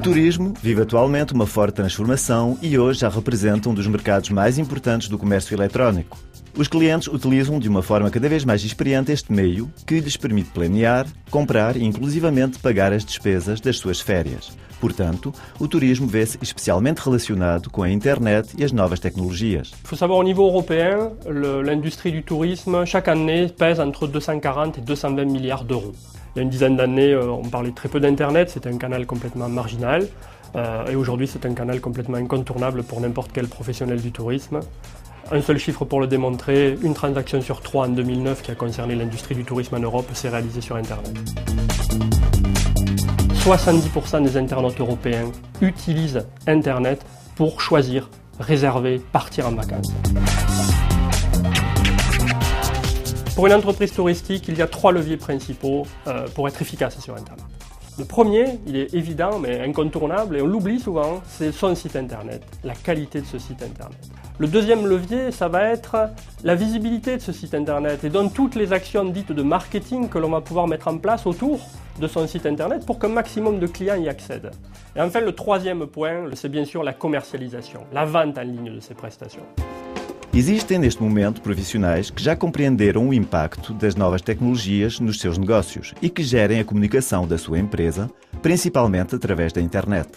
turismo vive atualmente uma forte transformação e hoje já representa um dos mercados mais importantes do comércio eletrónico. Os clientes utilizam de uma forma cada vez mais experiente este meio, que lhes permite planear, comprar e inclusivamente pagar as despesas das suas férias. Portanto, o turismo vê-se especialmente relacionado com a internet e as novas tecnologias. Il faut savoir, au niveau européen, l'industrie du tourisme, chaque année, pèse entre 240 et 220 milliards d'euros. Il y a une dizaine d'années, on parlait très peu d'Internet, c'était un canal complètement marginal. Et aujourd'hui, c'est un canal complètement incontournable pour n'importe quel professionnel du tourisme. Un seul chiffre pour le démontrer, une transaction sur 3 en 2009 qui a concerné l'industrie du tourisme en Europe s'est réalisée sur Internet. 70% des internautes européens utilisent Internet pour choisir, réserver, partir en vacances. Pour une entreprise touristique, il y a 3 leviers principaux pour être efficace sur Internet. Le premier, il est évident mais incontournable et on l'oublie souvent, c'est son site Internet, la qualité de ce site Internet. Le deuxième levier, ça va être la visibilité de ce site Internet et donc toutes les actions dites de marketing que l'on va pouvoir mettre en place autour de son site Internet pour qu'un maximum de clients y accèdent. Et enfin, le troisième point, c'est bien sûr la commercialisation, la vente en ligne de ces prestations. Existem neste momento profissionais que já compreenderam o impacto das novas tecnologias nos seus negócios e que gerem a comunicação da sua empresa, principalmente através da internet.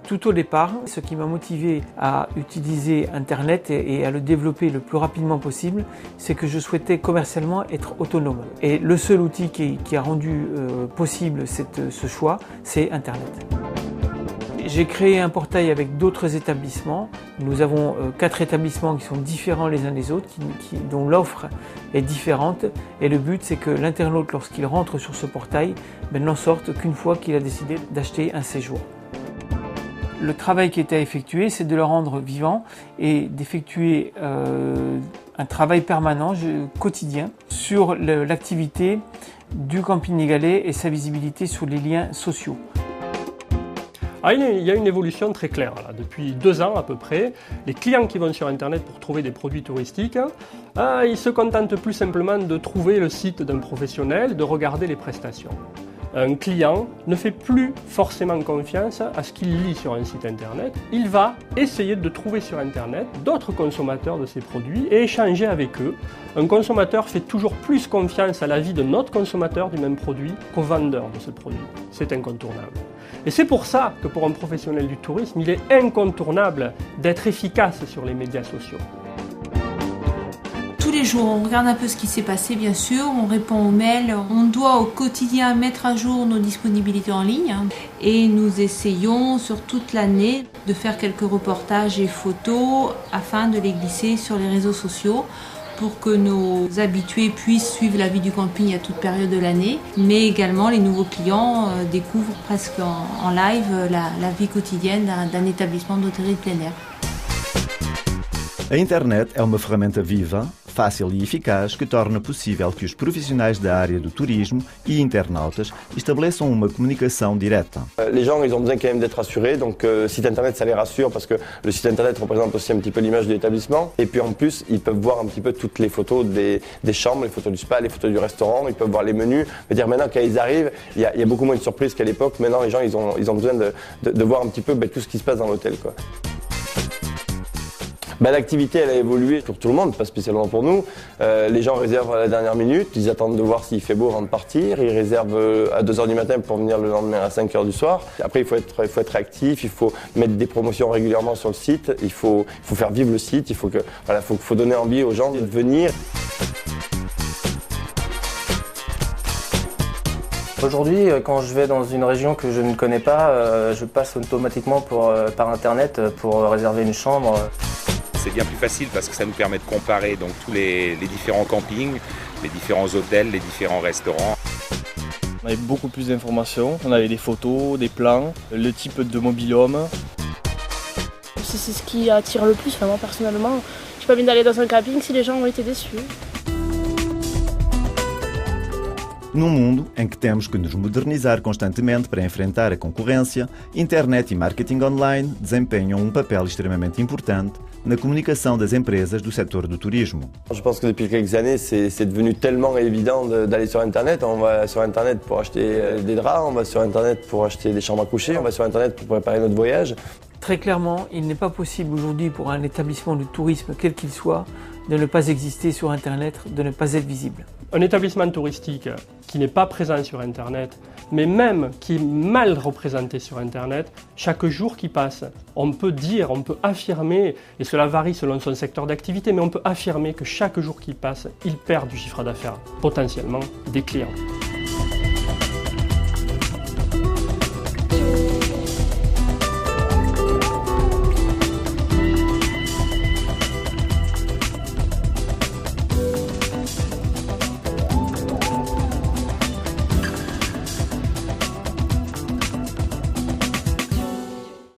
Tout au départ, ce qui m'a motivé à utiliser Internet et à le développer le plus rapidement possible, c'est que je souhaitais commercialement être autonome. Et le seul outil qui a rendu possible ce choix, c'est Internet. J'ai créé un portail avec d'autres établissements. Nous avons 4 établissements qui sont différents les uns des autres, dont l'offre est différente. Et le but, c'est que l'internaute, lorsqu'il rentre sur ce portail, n'en sorte qu'une fois qu'il a décidé d'acheter un séjour. Le travail qui était effectué, c'est de le rendre vivant et d'effectuer un travail permanent, quotidien, sur l'activité du camping négalais et sa visibilité sur les liens sociaux. Il y a une évolution très claire. Là. Depuis 2 ans à peu près, les clients qui vont sur Internet pour trouver des produits touristiques, ils ne se contentent plus simplement de trouver le site d'un professionnel, de regarder les prestations. Un client ne fait plus forcément confiance à ce qu'il lit sur un site Internet. Il va essayer de trouver sur Internet d'autres consommateurs de ces produits et échanger avec eux. Un consommateur fait toujours plus confiance à l'avis de notre consommateur du même produit qu'au vendeur de ce produit. C'est incontournable. Et c'est pour ça que pour un professionnel du tourisme, il est incontournable d'être efficace sur les médias sociaux. Tous les jours, on regarde un peu ce qui s'est passé, bien sûr, on répond aux mails, on doit au quotidien mettre à jour nos disponibilités en ligne et nous essayons sur toute l'année de faire quelques reportages et photos afin de les glisser sur les réseaux sociaux pour que nos habitués puissent suivre la vie du camping à toute période de l'année, mais également les nouveaux clients découvrent presque en live la vie quotidienne d'un établissement d'hôtellerie de plein air. A internet é uma ferramenta viva, fácil e eficaz que torna possível que os profissionais da área do turismo e internautas estabeleçam uma comunicação direta. Les gens, ils ont besoin quand même d'être rassurés, donc site internet, ça les rassure parce que le site internet représente aussi un petit peu l'image de l'établissement. Et puis en plus, ils peuvent voir un petit peu toutes les photos des chambres, les photos du spa, les photos du restaurant, ils peuvent voir les menus. Je veux dire, maintenant, quand ils arrivent, il y a beaucoup moins de surprises qu'à l'époque. Maintenant, les gens, ils ont besoin de voir un petit peu tout ce qui se passe dans l'hôtel, quoi. L'activité, elle a évolué pour tout le monde, pas spécialement pour nous. Les gens réservent à la dernière minute, ils attendent de voir s'il fait beau avant de partir. Ils réservent à 2h du matin pour venir le lendemain à 5h du soir. Après, il faut être réactif, il faut mettre des promotions régulièrement sur le site, il faut faire vivre le site, faut donner envie aux gens de venir. Aujourd'hui, quand je vais dans une région que je ne connais pas, je passe automatiquement par Internet pour réserver une chambre. C'est bien plus facile parce que ça nous permet de comparer donc, tous les différents campings, les différents hôtels, les différents restaurants. On avait beaucoup plus d'informations, on avait des photos, des plans, le type de mobil-home. C'est ce qui attire le plus, moi personnellement. J'ai pas envie d'aller dans un camping si les gens ont été déçus. Num mundo em que temos que nos modernizar constantemente para enfrentar a concorrência, internet e marketing online desempenham um papel extremamente importante na comunicação das empresas do setor do turismo. Je pense que depuis quelques années, c'est devenu tellement évident d'aller sur Internet. On va sur Internet pour acheter des draps, on va sur Internet pour acheter des chambres à coucher, on va sur Internet pour préparer notre voyage. Très clairement, il n'est pas possible aujourd'hui pour un établissement de tourisme, quel qu'il soit, de ne pas exister sur Internet, de ne pas être visible. Un établissement touristique qui n'est pas présent sur Internet, mais même qui est mal représenté sur Internet, chaque jour qui passe, on peut affirmer, et cela varie selon son secteur d'activité, mais on peut affirmer que chaque jour qui passe, il perd du chiffre d'affaires, potentiellement des clients.